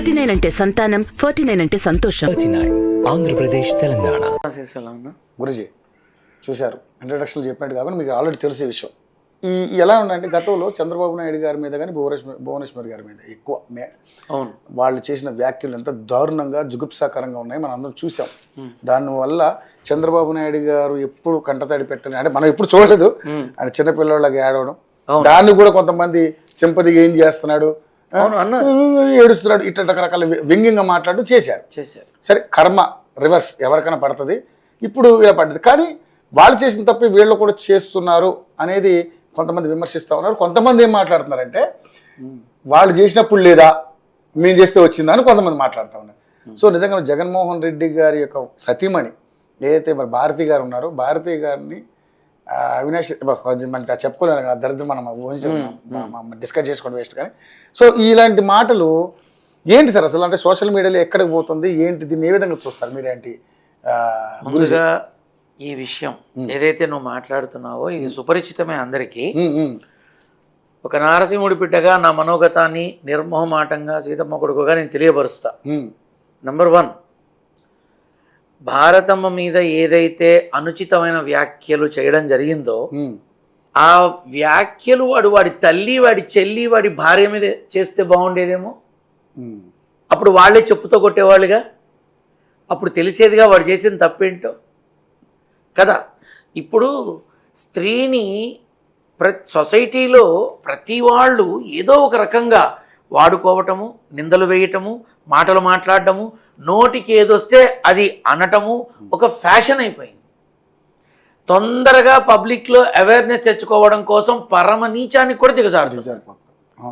39 అంటే సంతానం, 49 అంటే సంతోషం. 39 ఆంధ్రప్రదేశ్ తెలంగాణ. గురుజీ చూశారు, ఇంట్రడక్షన్లో చెప్పినట్టు కాబట్టి మీకు ఆల్రెడీ తెలిసే విషయం. ఈ ఎలా ఉందంటే గతంలో చంద్రబాబు నాయుడు గారి మీద కానీ భువనేశ్వర్ గారి మీద ఎక్కువ అవును వాళ్ళు చేసిన వ్యాఖ్యలు ఎంత దారుణంగా జుగుప్సాకరంగా ఉన్నాయి మనం అందరం చూసాం. దానివల్ల చంద్రబాబు నాయుడు గారు ఎప్పుడు కంటతడి పెట్టని అంటే మనం ఎప్పుడు చూడలేదు, ఆయన చిన్నపిల్లలకి ఏడవడం, దాన్ని కూడా కొంతమంది సింపతిగా ఏం చేస్తున్నాడు, ఏడుస్తున్నాడు, ఇట్లా రకరకాల వ్యంగ్యంగా మాట్లాడడం చేశారు. సరే కర్మ రివర్స్ ఎవరికైనా పడుతుంది, ఇప్పుడు ఇలా పడ్డది. కానీ వాళ్ళు చేసిన తప్పి వీళ్ళు కూడా చేస్తున్నారు అనేది కొంతమంది విమర్శిస్తూ ఉన్నారు. కొంతమంది ఏం మాట్లాడుతున్నారంటే వాళ్ళు చేసినప్పుడు లేదా మేము చేస్తే వచ్చిందా అని కొంతమంది మాట్లాడుతూ ఉన్నారు. సో నిజంగా జగన్మోహన్ రెడ్డి గారి యొక్క సతీమణి ఏదైతే మరి భారతి గారు ఉన్నారో, భారతి గారిని అవినాష్ మనకి చెప్పుకోలేను కదా, దరిద్రం మనం డిస్కస్ చేసుకోవడం వేస్ట్. కానీ సో ఇలాంటి మాటలు ఏంటి సార్ అసలు, అంటే సోషల్ మీడియాలో ఎక్కడికి పోతుంది ఏంటి, దీన్ని ఏ విధంగా చూస్తారు మీరేంటి? ముందుగా ఈ విషయం ఏదైతే నువ్వు మాట్లాడుతున్నావో ఇది సుపరిచితమే అందరికీ. ఒక నారసింహుడి బిడ్డగా నా మనోగతాన్ని నిర్మోహమాటంగా సీతమ్మ కొడుకుగా నేను తెలియపరుస్తా. నంబర్ 1, భారతమ్మ మీద ఏదైతే అనుచితమైన వ్యాఖ్యలు చేయడం జరిగిందో ఆ వ్యాఖ్యలు వాడి తల్లి, వాడి చెల్లి, వాడి భార్య మీద చేస్తే బాగుండేదేమో. అప్పుడు వాళ్ళే చెప్పుతో కొట్టేవాళ్ళుగా, అప్పుడు తెలిసేదిగా వాడు చేసిన తప్పేంటో కదా. ఇప్పుడు స్త్రీని సొసైటీలో ప్రతి వాళ్ళు ఏదో ఒక రకంగా వాడుకోవటము, నిందలు వేయటము, మాటలు మాట్లాడటము, నోటికి ఏదొస్తే అది అనటము ఒక ఫ్యాషన్ అయిపోయింది. తొందరగా పబ్లిక్లో అవేర్నెస్ తెచ్చుకోవడం కోసం పరమ నీచానికి కూడా దిగజారుతుంది,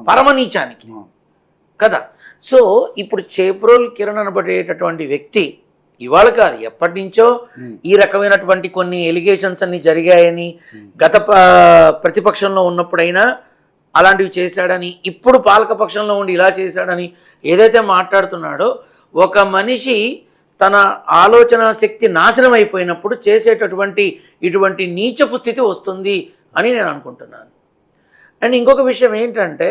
పరమ నీచానికి కదా. సో ఇప్పుడు చేప్రోల్ కిరణ్ అనబడేటటువంటి వ్యక్తి ఇవాళ కాదు ఎప్పటి నుంచో ఈ రకమైనటువంటి కొన్ని ఎలిగేషన్స్ అన్ని జరిగాయని, గత ప్రతిపక్షంలో ఉన్నప్పుడైనా అలాంటివి చేశాడని, ఇప్పుడు పాలకపక్షంలో ఉండి ఇలా చేశాడని ఏదైతే మాట్లాడుతున్నాడో, ఒక మనిషి తన ఆలోచన శక్తి నాశనం అయిపోయినప్పుడు చేసేటటువంటి ఇటువంటి నీచపు స్థితి వస్తుంది అని నేను అనుకుంటున్నాను. అండ్ ఇంకొక విషయం ఏంటంటే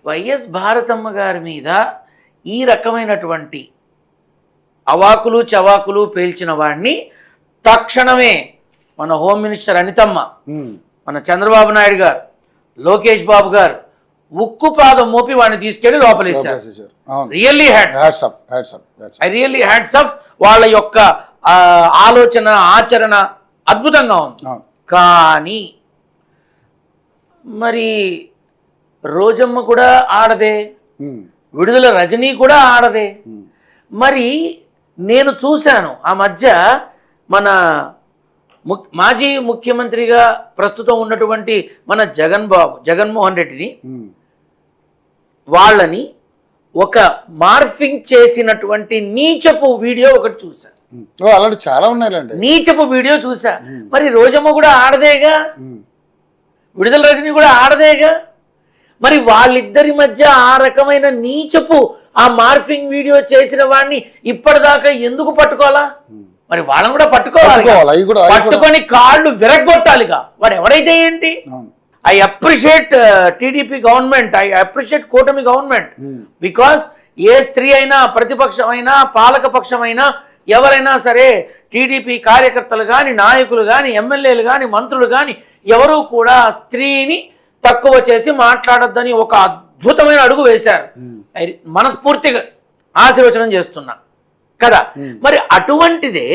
వైఎస్ భారతమ్మ గారి మీద ఈ రకమైనటువంటి అవాకులు చవాకులు పేల్చిన వాడిని తక్షణమే మన హోమ్ మినిస్టర్ అనితమ్మ, మన చంద్రబాబు నాయుడు గారు, లోకేష్ బాబు గారు ఉక్కు పాదం మోపి వాడిని తీసుకెళ్లి లోపలేశారు. Really hats off, I really hats off. వాళ్ళ యొక్క ఆలోచన ఆచరణ అద్భుతంగా ఉంది. కానీ మరి రోజమ్మ కూడా ఆడదే, విడుదల రజనీ కూడా ఆడదే. మరి నేను చూశాను ఆ మధ్య మన మాజీ ముఖ్యమంత్రిగా ప్రస్తుతం ఉన్నటువంటి మన జగన్మోహన్ రెడ్డిని, వాళ్ళని ఒక మార్ఫింగ్ చేసినటువంటి నీచపు వీడియో ఒకటి చూసా. అలాంటి చాలా ఉన్నాయండి, నీచపు వీడియో చూసా. మరి రోజమ్మ కూడా ఆడదేగా, విడుదల రజనీ కూడా ఆడదేగా. మరి వాళ్ళిద్దరి మధ్య ఆ రకమైన నీచపు ఆ మార్ఫింగ్ వీడియో చేసిన వాడిని ఇప్పటిదాకా ఎందుకు పట్టుకోవాలా? మరి వాళ్ళని కూడా పట్టుకోవాలి, పట్టుకొని కాళ్ళు విరగొట్టాలిగా. వాడు ఎవడైతే ఏంటి? I appreciate TDP government, I appreciate కూటమి గవర్నమెంట్, బికాస్ ఏ స్త్రీ అయినా, ప్రతిపక్షం అయినా, పాలక పక్షం అయినా, ఎవరైనా సరే టీడీపీ కార్యకర్తలు కానీ, నాయకులు కానీ, ఎమ్మెల్యేలు కానీ, మంత్రులు కానీ ఎవరూ కూడా స్త్రీని తక్కువ చేసి మాట్లాడొద్దని ఒక అద్భుతమైన అడుగు వేశారు. మనస్ఫూర్తిగా ఆశీర్వచనం చేస్తున్నా కదా. మరి అటువంటిదే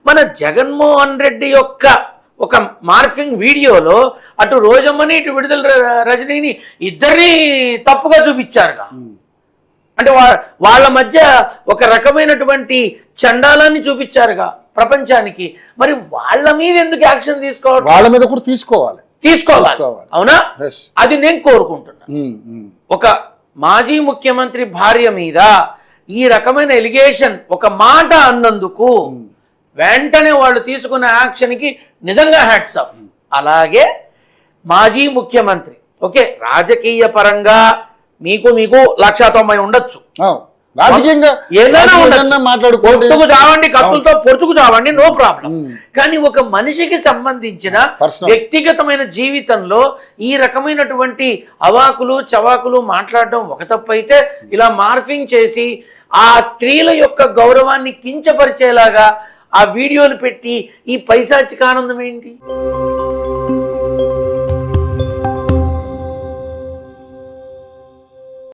మన జగన్మోహన్ రెడ్డి యొక్క ఒక మార్ఫింగ్ వీడియోలో అటు రోజమ్మని ఇటు విడుదల రజనీని ఇద్దరిని తప్పుగా చూపించారుగా. అంటే వాళ్ళ మధ్య ఒక రకమైనటువంటి చండాలాన్ని చూపించారుగా ప్రపంచానికి. మరి వాళ్ళ మీద ఎందుకు యాక్షన్ తీసుకోవాలి? వాళ్ళ మీద కూడా తీసుకోవాలి. అవునా? అది నేను కోరుకుంటున్నా. ఒక మాజీ ముఖ్యమంత్రి భార్య మీద ఈ రకమైన ఎలిగేషన్ ఒక మాట అన్నందుకు వెంటనే వాళ్ళు తీసుకున్న యాక్షన్కి నిజంగా హ్యాట్స్ ఆఫ్. అలాగే మాజీ ముఖ్యమంత్రి, ఓకే, రాజకీయ పరంగా మీకు 190 ఉండొచ్చు, రాజకీయంగా ఏదైనా మాట్లాడుకోండి, పొడుచుకు చావండి, కత్తులతో పొడుచుకు చావండి, నో ప్రాబ్లం. కానీ ఒక మనిషికి సంబంధించిన Personal. వ్యక్తిగతమైన జీవితంలో ఈ రకమైనటువంటి అవాకులు చవాకులు మాట్లాడడం ఒక తప్పు అయితే, ఇలా మార్ఫింగ్ చేసి ఆ స్త్రీల యొక్క గౌరవాన్ని కించపరిచేలాగా ఆ వీడియోలు పెట్టి ఈ పైశాచిక ఆనందం ఏంటి?